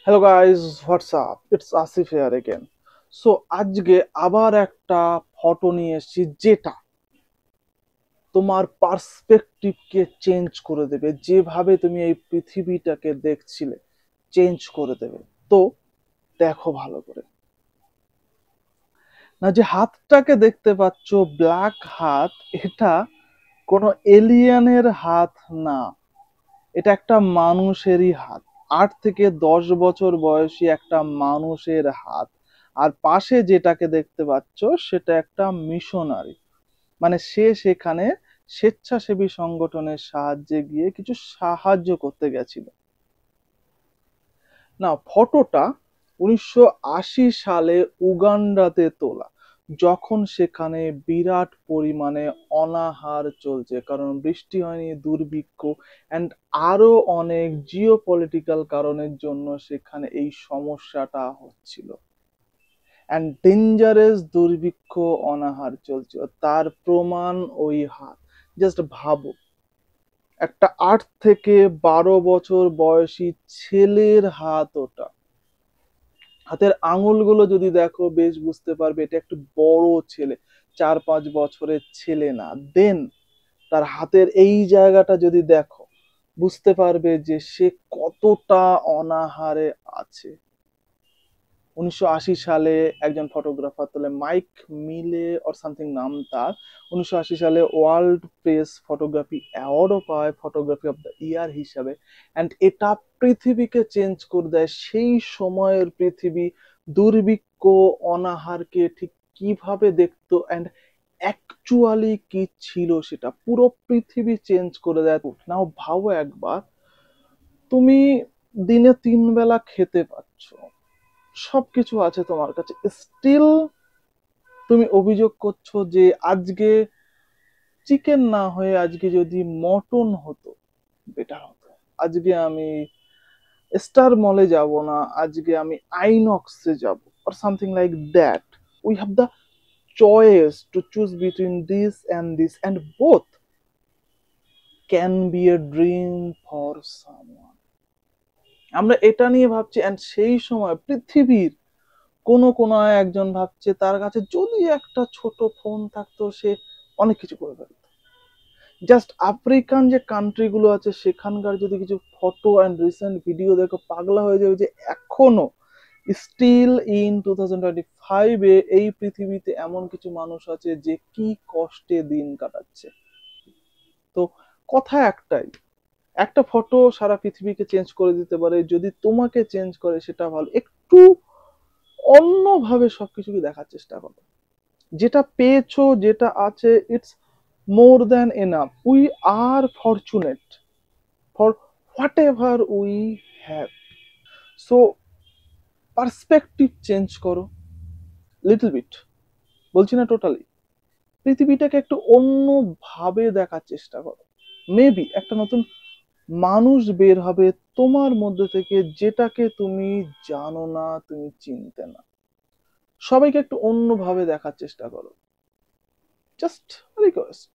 Hello guys, WhatsApp, it's Asif here again. So আজকে আবার একটা ফটো নিয়ে এসেছি যেটা তোমার পার্সপেক্টিভকে চেঞ্জ করে দেবে, যেভাবে তুমি এই পৃথিবীটাকে দেখছিলে চেঞ্জ করে দেবে। তো দেখো ভালো করে। না, যে হাতটাকে দেখতে পাচ্ছ, ব্ল্যাক হাত, এটা কোনো এলিয়েনের হাত না, এটা একটা মানুষেরই হাত। 8 থেকে 10 বছর বয়সী একটা মানুষের হাত। আর পাশে যেটাকে দেখতে পাচ্ছ সেটা একটা মিশনারি, মানে সে সেখানে স্বেচ্ছাসেবী সংগঠনের সাহায্যে গিয়ে কিছু সাহায্য করতে গেছিল। না, ফটোটা 1980 সালে উগান্ডাতে তোলা, যখন সেখানে বিরাট পরিমাণে অনাহার চলছে, কারণ বৃষ্টি হয়নি, দুর্ভিক্ষ অ্যান্ড আরো অনেক জিও পলিটিক্যাল কারণের জন্য সেখানে এই সমস্যাটা হচ্ছিল। অ্যান্ড ডেঞ্জারাস দুর্ভিক্ষ, অনাহার চলছিল, তার প্রমাণ ওই হাত। জাস্ট ভাবো, একটা 8 থেকে 12 বছর বয়সী ছেলের হাত ওটা। হাতের আঙুলগুলো যদি দেখো বেশ বুঝতে পারবে এটা একটু বড় ছেলে, 4-5 বছরের ছেলে না। দেন তার হাতের এই জায়গাটা যদি দেখো, বুঝতে পারবে যে সে কতটা অনাহারে আছে। 1980 সালে একজন ফটোগ্রাফার তোলে, মাইক মিলে অর সামথিং নাম তার। 1980 সালে ওয়ার্ল্ড প্রেস ফটোগ্রাফি অ্যাওয়ার্ডও পায় ফটোগ্রাফি অফ দ্য ইয়ার হিসাবে। অ্যান্ড এটা পৃথিবীকে চেঞ্জ করে দেয়। সেই সময়ের পৃথিবী দুর্ভিক্ষ, অনাহারকে ঠিক কিভাবে দেখতো অ্যান্ড অ্যাকচুয়ালি কি ছিল সেটা পুরো পৃথিবী চেঞ্জ করে দেয়। নাও ভাবো একবার, তুমি দিনে 3 বেলা খেতে পাচ্ছ, সবকিছু আছে তোমার কাছে, স্টিল তুমি অভিযোগ করছো যে আজকে চিকেন না হয়ে আজকে যদি মটন হতো বেটার হতো। আজকে আমি স্টার মলে যাব না, আজকে আমি আইনক্সে যাব, or something like that. We have the choice to choose between this and this, and both can be a dream for someone. আমরা এটা নিয়ে ভাবছি, and সেই সময় পৃথিবীর কোন কোনায় একজন ভাবছে তার কাছে যদি একটা ছোট ফোন থাকতো সে অনেক কিছু করে ফেলতো। জাস্ট আফ্রিকান যে কান্ট্রি গুলো আছে সেখানকার যদি কিছু ফটো অ্যান্ড রিসেন্ট ভিডিও দেখো, পাগলা হয়ে যাবে যে এখনো স্টিল ইন 2025-এ এই পৃথিবীতে এমন কিছু মানুষ আছে যে কি কষ্টে দিন কাটাচ্ছে। তো কথা একটাই, একটা ফটো সারা পৃথিবীকে চেঞ্জ করে দিতে পারে। যদি তোমাকে চেঞ্জ করে সেটা ভালো, একটু অন্যভাবে সবকিছুকে দেখার চেষ্টা করো। যেটা পেয়েছো, যেটা আছে, it's more than enough. We are fortunate for what ever we have. So perspective change করো, লিটল বিট, বলছি না টোটালি। পৃথিবীটাকে একটু অন্যভাবে দেখার চেষ্টা করো। মেবি একটা নতুন মানুষ বের হবে তোমার মধ্যে থেকে, যেটাকে তুমি জানো না, তুমি চিনতে না। সবাইকে একটু অন্যভাবে দেখার চেষ্টা করো, জাস্ট রিকোয়েস্ট।